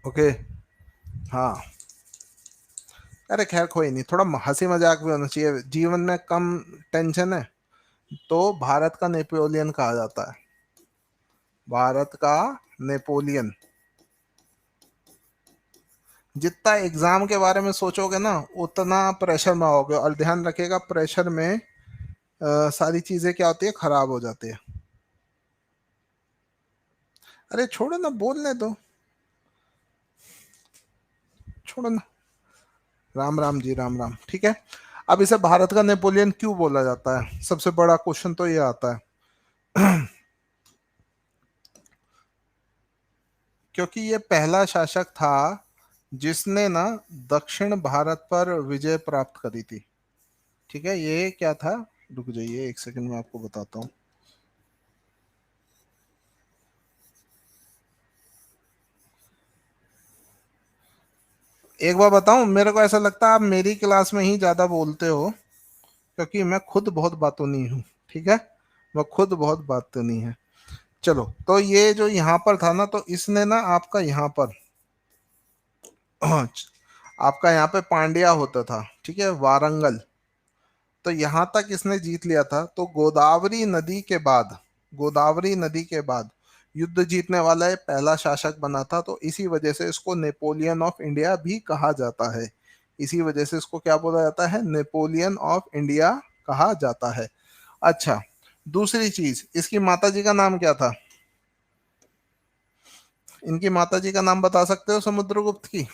ओके, हाँ। अरे खैर कोई नहीं, थोड़ा हंसी मजाक भी होना चाहिए, जीवन में कम टेंशन है। तो भारत का नेपोलियन कहा जाता है, भारत का नेपोलियन। जितना एग्जाम के बारे में सोचोगे ना उतना प्रेशर में आओगे, और ध्यान रखिएगा प्रेशर में सारी चीजें क्या होती है, खराब हो जाती है। अरे छोड़ो ना, बोलने दो, छोड़ो ना। राम राम जी, राम राम। ठीक है, अब इसे भारत का नेपोलियन क्यों बोला जाता है, सबसे बड़ा क्वेश्चन तो ये आता है। क्योंकि ये पहला शासक था जिसने ना दक्षिण भारत पर विजय प्राप्त करी थी। ठीक है, ये क्या था, रुक जाइए एक सेकंड में आपको बताता हूँ। एक बार बताऊं, मेरे को ऐसा लगता है आप मेरी क्लास में ही ज्यादा बोलते हो, क्योंकि मैं खुद बहुत बातूनी हूँ। ठीक है, मैं खुद बहुत बातूनी है। चलो, तो ये जो यहाँ पर था ना, तो इसने ना आपका यहाँ पर आपका यहाँ पे पांड्या होता था, ठीक है, वारंगल। तो यहाँ तक इसने जीत लिया था, तो गोदावरी नदी के बाद, गोदावरी नदी के बाद युद्ध जीतने वाला ये पहला शासक बना था। तो इसी वजह से इसको नेपोलियन ऑफ इंडिया भी कहा जाता है। इसी वजह से इसको क्या बोला जाता है, नेपोलियन ऑफ इंडिया कहा जाता है। अच्छा, दूसरी चीज, इसकी माता जी का नाम क्या था, इनकी माता जी का नाम बता सकते हो समुद्रगुप्त की?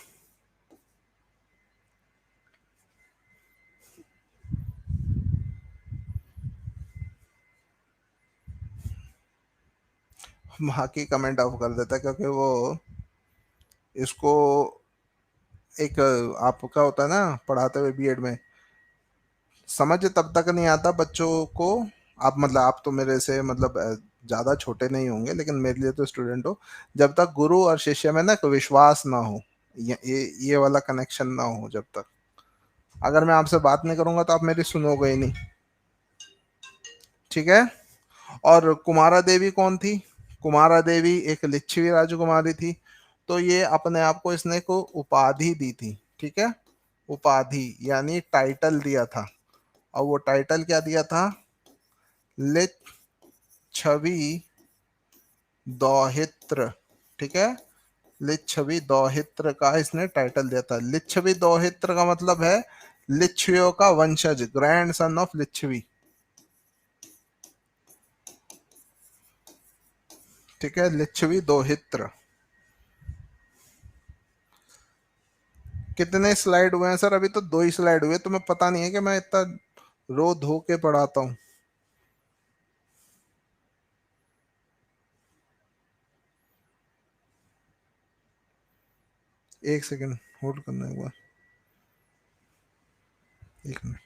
वहां की कमेंट ऑफ कर देता है, क्योंकि वो इसको एक आपका होता है ना पढ़ाते हुए बीएड में, समझ तब तक नहीं आता बच्चों को। आप मतलब आप तो मेरे से मतलब ज्यादा छोटे नहीं होंगे, लेकिन मेरे लिए तो स्टूडेंट हो। जब तक गुरु और शिष्य में ना कोई विश्वास ना हो, ये वाला कनेक्शन ना हो, जब तक, अगर मैं आपसे बात नहीं करूंगा तो आप मेरी सुनोगे ही नहीं। ठीक है, और कुमारा देवी कौन थी? कुमारा देवी एक लिच्छवी राजकुमारी थी। तो ये अपने आप को इसने को उपाधि दी थी। ठीक है, उपाधि यानी टाइटल दिया था। और वो टाइटल क्या दिया था, लिच्छवी दौहित्र। ठीक है, लिच्छवी दौहित्र का इसने टाइटल दिया था। लिच्छवी दौहित्र का मतलब है लिच्छवियों का वंशज, ग्रैंड सन ऑफ लिच्छवी। ठीक है, लिच्छवी दौहित्र। कितने स्लाइड हुए हैं सर? अभी तो दो ही स्लाइड हुए, तुम्हें पता नहीं है कि मैं इतना रो धो के पढ़ाता हूँ। एक सेकंड होल्ड करना एक बार, एक मिनट।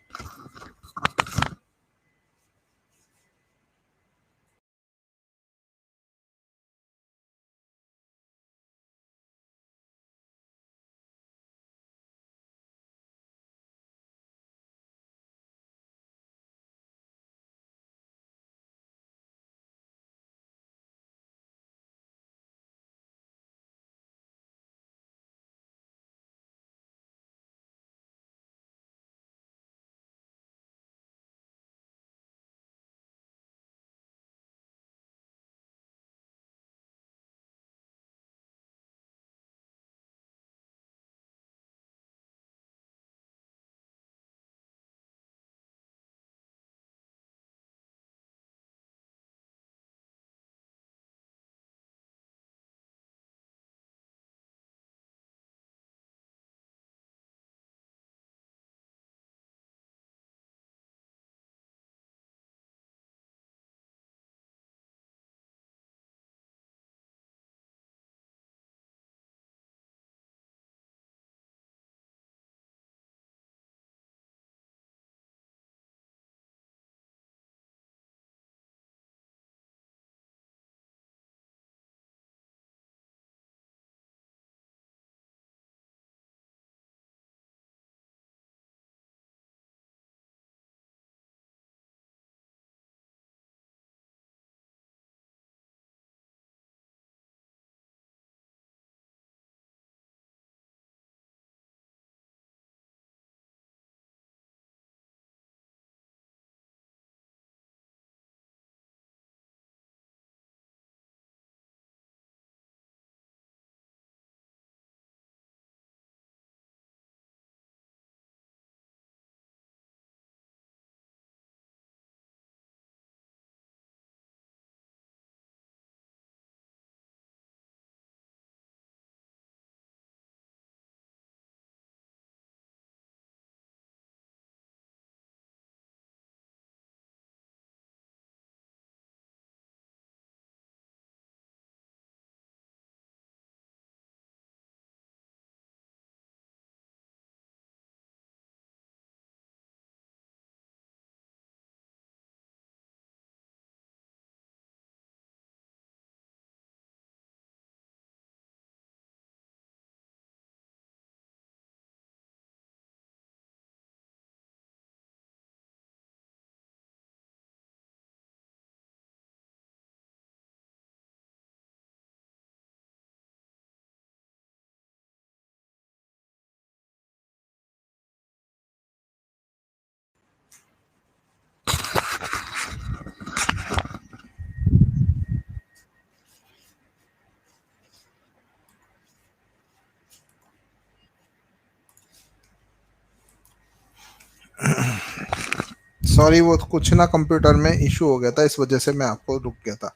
सॉरी, वो कुछ ना कंप्यूटर में इशू हो गया था, इस वजह से मैं आपको रुक गया था।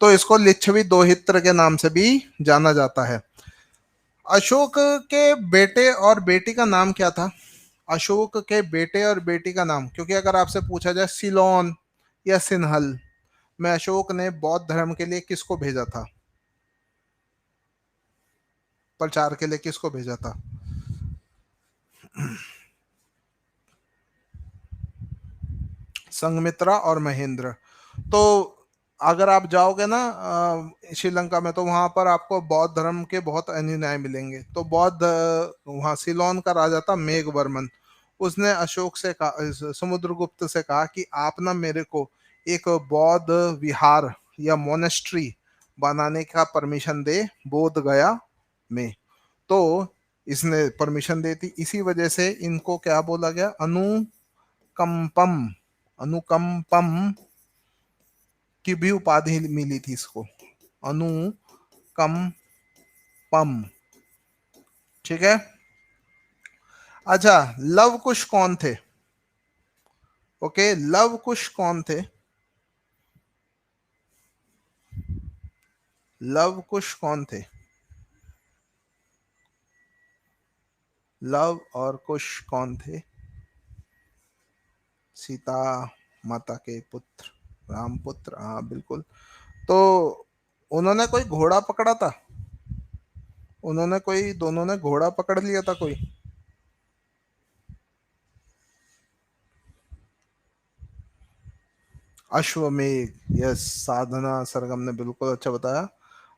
तो इसको लिच्छवी दोहित्र के नाम से भी जाना जाता है। अशोक के बेटे और बेटी का नाम क्या था? अशोक के बेटे और बेटी का नाम, क्योंकि अगर आपसे पूछा जाए सिलोन या सिन्हल में अशोक ने बौद्ध धर्म के लिए किसको भेजा था, प्रचार के लिए किसको भेजा था? संघमित्रा और महेंद्र। तो अगर आप जाओगे ना श्रीलंका में, तो वहां पर आपको बौद्ध धर्म के बहुत अनुयायी मिलेंगे। तो बौद्ध वहां सिलोन का राजा था मेघवर्मन। उसने अशोक से कहा, समुद्रगुप्त से कहा कि आप ना मेरे को एक बौद्ध विहार या मोनेस्ट्री बनाने का परमिशन दे बोध गया में। तो इसने परमिशन दे दी, इसी वजह से इनको क्या बोला गया, अनुकंपम। अनुकंपम की भी उपाधि मिली थी इसको, अनुकंपम। ठीक है। अच्छा, लव कुश कौन थे? ओके, लव कुश कौन थे? लव कुश कौन थे? लव और कुश कौन थे? सीता माता के पुत्र, राम पुत्र, हाँ बिल्कुल। तो उन्होंने कोई घोड़ा पकड़ा था? उन्होंने कोई, दोनों ने घोड़ा पकड़ लिया था कोई? अश्वमेघ, यस, साधना सरगम ने बिल्कुल अच्छा बताया,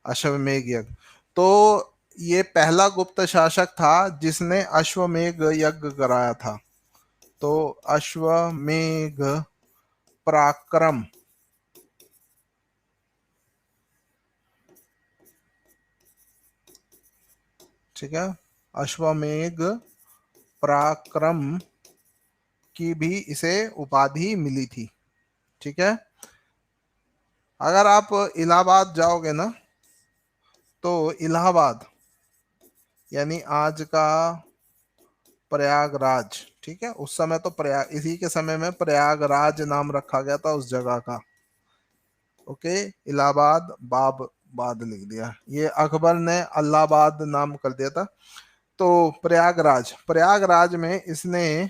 अश्वमेघ यज्ञ। तो ये पहला गुप्त शासक था जिसने अश्वमेघ यज्ञ कराया था। तो अश्वमेघ पराक्रम, ठीक है, अश्वमेघ पराक्रम की भी इसे उपाधि मिली थी। ठीक है। अगर आप इलाहाबाद जाओगे ना, तो इलाहाबाद यानी आज का प्रयागराज, ठीक है, उस समय तो प्रयाग, इसी के समय में प्रयागराज नाम रखा गया था उस जगह का। ओके, इलाहाबाद बाब बाद लिख दिया, ये अकबर ने अल्लाहाबाद नाम कर दिया था। तो प्रयागराज, प्रयागराज में इसने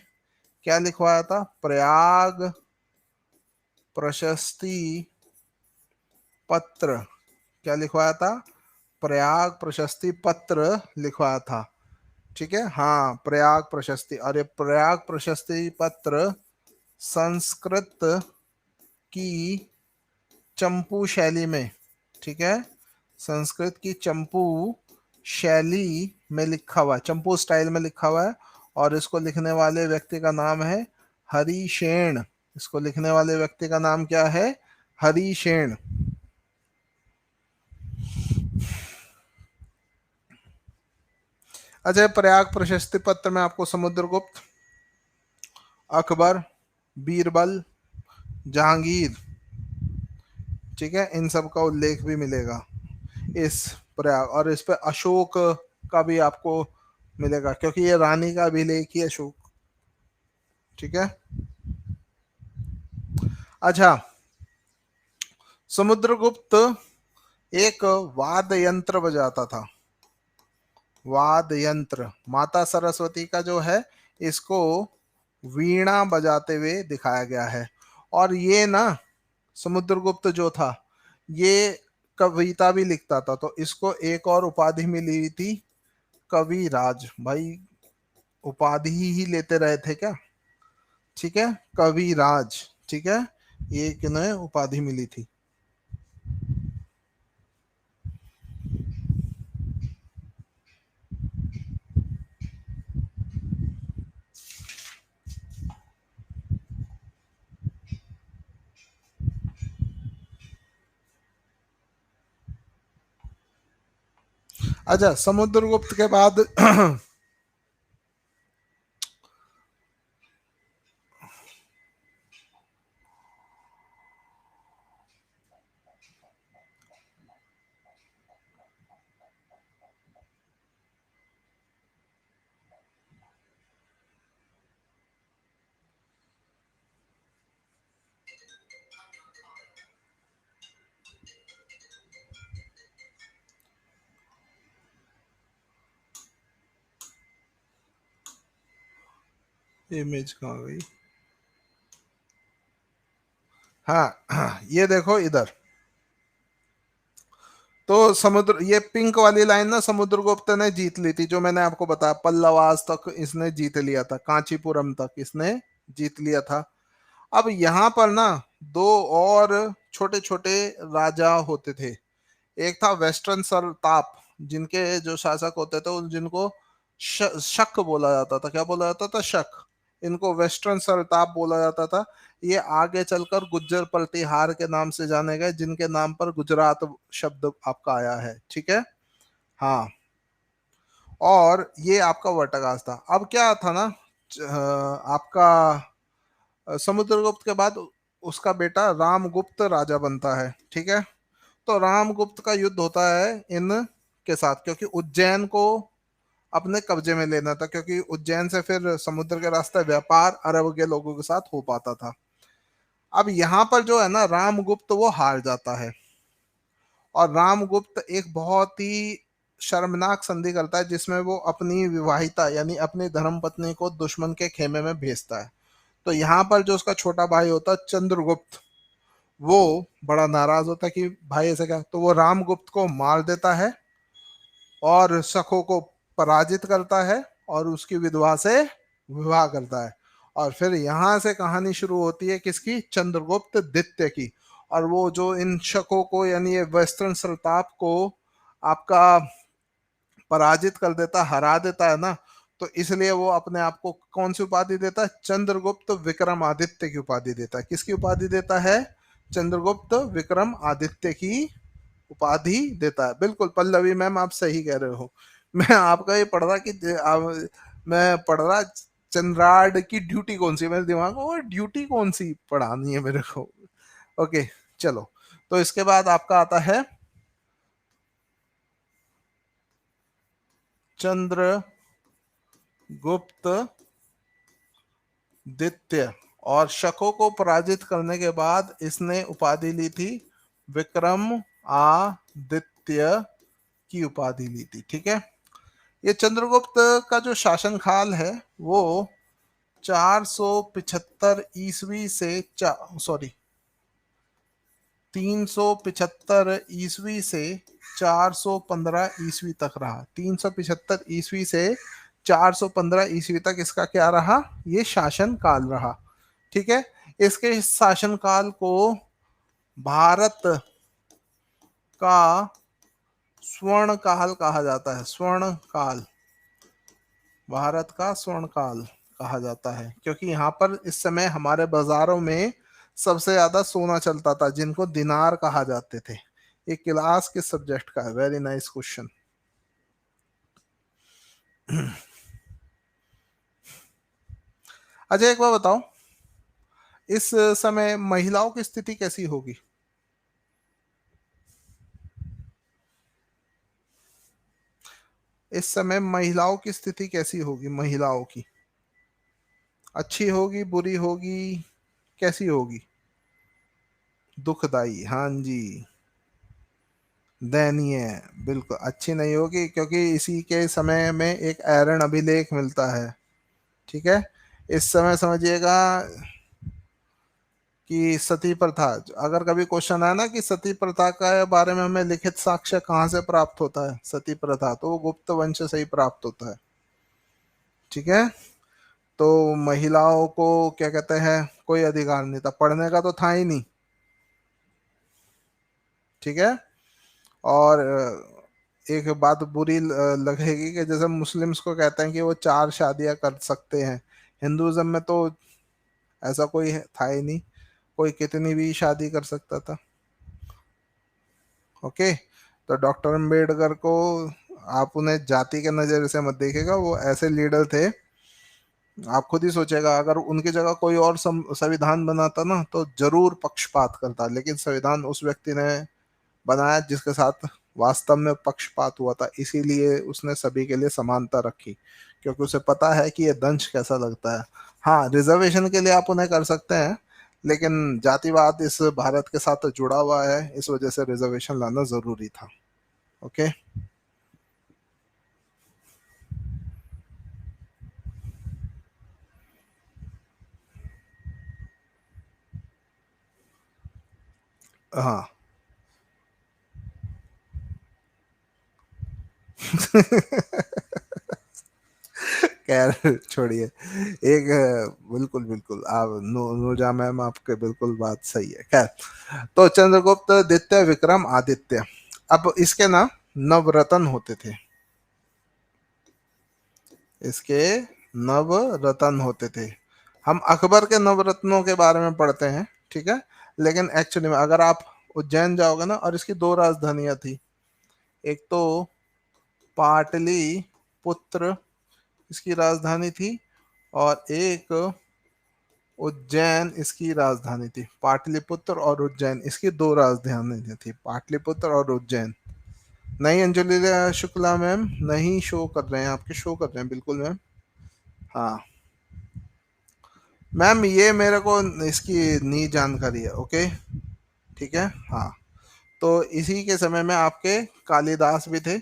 क्या लिखवाया था? प्रयाग प्रशस्ति पत्र। क्या लिखवाया था? प्रयाग प्रशस्ति पत्र लिखवाया था। ठीक है, हाँ, प्रयाग प्रशस्ति। अरे प्रयाग प्रशस्ति पत्र संस्कृत की चंपू शैली में, ठीक है, संस्कृत की चंपू शैली में लिखा हुआ है, चंपू स्टाइल में लिखा हुआ है। और इसको लिखने वाले व्यक्ति का नाम है हरिशेन। इसको लिखने वाले व्यक्ति का नाम क्या है? हरिशेन। अच्छा, प्रयाग प्रशस्ति पत्र में आपको समुद्रगुप्त, अकबर, बीरबल, जहांगीर, ठीक है, इन सब का उल्लेख भी मिलेगा इस प्रयाग। और इस पे अशोक का भी आपको मिलेगा, क्योंकि ये रानी का अभिलेख ही अशोक। ठीक है। अच्छा, समुद्रगुप्त एक वाद्य यंत्र बजाता था। वाद्य यंत्र, माता सरस्वती का जो है, इसको वीणा बजाते हुए दिखाया गया है। और ये ना, समुद्रगुप्त जो था, ये कविता भी लिखता था। तो इसको एक और उपाधि मिली हुई थी, कवि राज। भाई उपाधि ही लेते रहे थे क्या? ठीक है, कवि राज। ठीक है, ये किन्हें उपाधि मिली थी? अच्छा, समुद्रगुप्त के बाद इमेज कहाँ गई? हाँ ये देखो इधर। तो समुद्र, ये पिंक वाली लाइन ना समुद्रगुप्त ने जीत ली थी, जो मैंने आपको बताया पल्लवास तक इसने जीत लिया था, कांचीपुरम तक इसने जीत लिया था। अब यहाँ पर ना दो और छोटे छोटे राजा होते थे। एक था वेस्टर्न सरताप, जिनके जो शासक होते थे जिनको शक बोला जाता था। क्या बोला जाता था? शक। इनको वेस्टर्न सरताप बोला जाता था। ये आगे चलकर गुज्जर प्रतिहार के नाम से जाने गए, जिनके नाम पर गुजरात शब्द आपका आया है। ठीक है। हाँ। और ये आपका वटकाश था। अब क्या था ना, आपका समुद्रगुप्त के बाद उसका बेटा रामगुप्त राजा बनता है। ठीक है। तो रामगुप्त का युद्ध होता है इन के साथ, क्योंकि उज्जैन को अपने कब्जे में लेना था, क्योंकि उज्जैन से फिर समुद्र के रास्ते व्यापार अरब के लोगों के साथ हो पाता था। अब यहाँ पर जो है ना, रामगुप्त वो हार जाता है, और रामगुप्त एक बहुत ही शर्मनाक संधि करता है, जिसमें वो अपनी विवाहिता यानी अपनी धर्मपत्नी को दुश्मन के खेमे में भेजता है। तो यहाँ पर जो उसका छोटा भाई होता है चंद्रगुप्त, वो बड़ा नाराज होता है कि भाई ऐसे क्या, तो वो रामगुप्त को मार देता है और शकों को पराजित करता है और उसकी विधवा से विवाह करता है। और फिर यहाँ से कहानी शुरू होती है किसकी? चंद्रगुप्त द्वितीय की। और वो जो इन शकों को यानी ये वेस्टर्न सल्ताप को आपका पराजित कर देता, हरा देता है ना, तो इसलिए वो अपने आप को कौन सी उपाधि देता है? चंद्रगुप्त विक्रमादित्य की उपाधि देता है। किसकी उपाधि देता है? चंद्रगुप्त विक्रम आदित्य की उपाधि देता है। बिल्कुल पल्लवी मैम, आप सही कह रहे हो। मैं आपका ये पढ़ रहा कि मैं पढ़ रहा चंद्रार्ड की ड्यूटी कौन सी, मेरे दिमाग में वो ड्यूटी कौन सी पढ़ानी है मेरे को। ओके चलो। तो इसके बाद आपका आता है चंद्रगुप्त द्वितीय। और शकों को पराजित करने के बाद इसने उपाधि ली थी विक्रम आदित्य की उपाधि ली थी। ठीक है। ये चंद्रगुप्त का जो शासन काल है वो 475 ईस्वी से सॉरी 375 ईस्वी से 415 ईस्वी तक रहा। 375 ईस्वी से 415 ईस्वी तक इसका क्या रहा? ये शासन काल रहा। ठीक है। इसके शासन काल को भारत का स्वर्ण काल कहा जाता है। स्वर्ण काल, भारत का स्वर्ण काल कहा जाता है, क्योंकि यहाँ पर इस समय हमारे बाजारों में सबसे ज्यादा सोना चलता था, जिनको दिनार कहा जाते थे। ये क्लास किस सब्जेक्ट का है? Very nice question. अच्छा एक बार बताओ, इस समय महिलाओं की स्थिति कैसी होगी? इस समय महिलाओं की स्थिति कैसी होगी? महिलाओं की अच्छी होगी, बुरी होगी, कैसी होगी? दुखदाई, हाँ जी। दयनीय, बिल्कुल अच्छी नहीं होगी, क्योंकि इसी के समय में एक एरन अभिलेख मिलता है। ठीक है। इस समय समझिएगा कि सती प्रथा, अगर कभी क्वेश्चन आया ना कि सती प्रथा के बारे में हमें लिखित साक्ष्य कहाँ से प्राप्त होता है, सती प्रथा, तो वो गुप्त वंश से ही प्राप्त होता है। ठीक है। तो महिलाओं को क्या कहते हैं, कोई अधिकार नहीं था, पढ़ने का तो था ही नहीं। ठीक है। और एक बात बुरी लगेगी कि जैसे मुस्लिम्स को कहते हैं कि वो 4 शादियां कर सकते हैं, हिंदुइज्म में तो ऐसा कोई था ही नहीं, कोई कितनी भी शादी कर सकता था। ओके। तो डॉक्टर अम्बेडकर को आप उन्हें जाति के नजर से मत देखिएगा, वो ऐसे लीडर थे, आप खुद ही सोचेगा अगर उनकी जगह कोई और संविधान बनाता ना तो जरूर पक्षपात करता, लेकिन संविधान उस व्यक्ति ने बनाया जिसके साथ वास्तव में पक्षपात हुआ था, इसीलिए उसने सभी के लिए समानता रखी, क्योंकि उसे पता है कि ये दंश कैसा लगता है। हाँ रिजर्वेशन के लिए आप उन्हें कर सकते हैं, लेकिन जातिवाद इस भारत के साथ जुड़ा हुआ है, इस वजह से रिजर्वेशन लाना जरूरी था। ओके। हाँ। खैर छोड़िए। एक बिल्कुल बिल्कुल आप नूरजहां मैम आपके बिल्कुल बात सही है। खैर, तो चंद्रगुप्त द्वितीय विक्रम आदित्य, अब इसके ना नवरत्न होते थे, इसके नवरत्न होते थे। हम अकबर के नवरत्नों के बारे में पढ़ते हैं, ठीक है, लेकिन एक्चुअली में अगर आप उज्जैन जाओगे ना, और इसकी दो राजधानियां थी, एक तो पाटली पुत्र इसकी राजधानी थी, और एक उज्जैन इसकी राजधानी थी। पाटलिपुत्र और उज्जैन इसकी दो राजधानी थी, पाटलिपुत्र और उज्जैन। नहीं अंजलि शुक्ला मैम, नहीं शो कर रहे हैं आपके, शो कर रहे हैं बिल्कुल मैम। हाँ मैम, ये मेरे को इसकी नी जानकारी है, ओके, ठीक है। हाँ, तो इसी के समय में आपके कालिदास भी थे,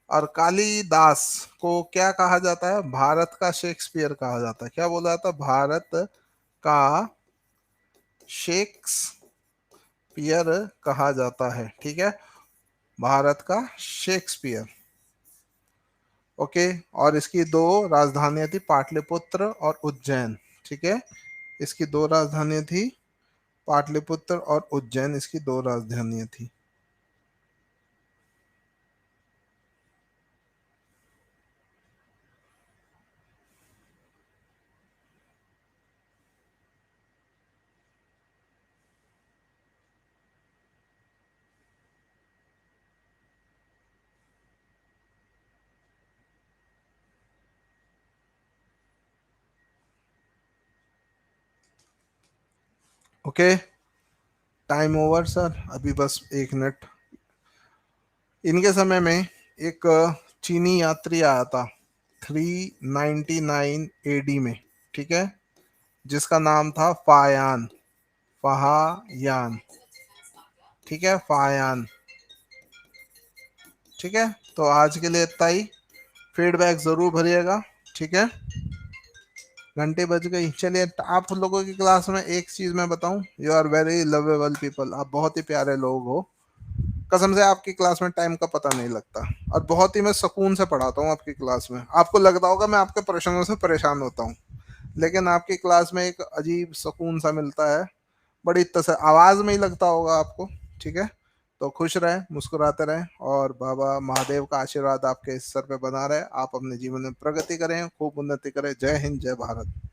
और कालिदास को क्या कहा जाता है? भारत का शेक्सपियर कहा जाता है। क्या बोला जाता है? भारत का शेक्सपियर कहा जाता है, ठीक है, भारत का शेक्सपियर। ओके, और इसकी दो राजधानियां थी, पाटलिपुत्र और उज्जैन, ठीक है, इसकी दो राजधानियां थी, पाटलिपुत्र और उज्जैन इसकी दो राजधानियां थी। ओके, टाइम ओवर सर, अभी बस 1 मिनट। इनके समय में एक चीनी यात्री आया था 399 एडी में, ठीक है, जिसका नाम था फायान, फहायान, ठीक है, फायान, ठीक है। तो आज के लिए इतना ही, फीडबैक जरूर भरिएगा, ठीक है। घंटे बज गई, चलिए। आप लोगों की क्लास में एक चीज मैं बताऊं, you are very lovable people, आप बहुत ही प्यारे लोग हो, कसम से आपकी क्लास में टाइम का पता नहीं लगता, और बहुत ही मैं सुकून से पढ़ाता हूँ आपकी क्लास में। आपको लगता होगा मैं आपके प्रश्नों से परेशान होता हूँ, लेकिन आपकी क्लास में एक अजीब सुकून सा मिलता है, बड़ी आवाज में ही लगता होगा आपको, ठीक है। तो खुश रहें, मुस्कुराते रहें, और बाबा महादेव का आशीर्वाद आपके इस सर पे बना रहे, आप अपने जीवन में प्रगति करें, खूब उन्नति करें। जय हिंद, जय भारत।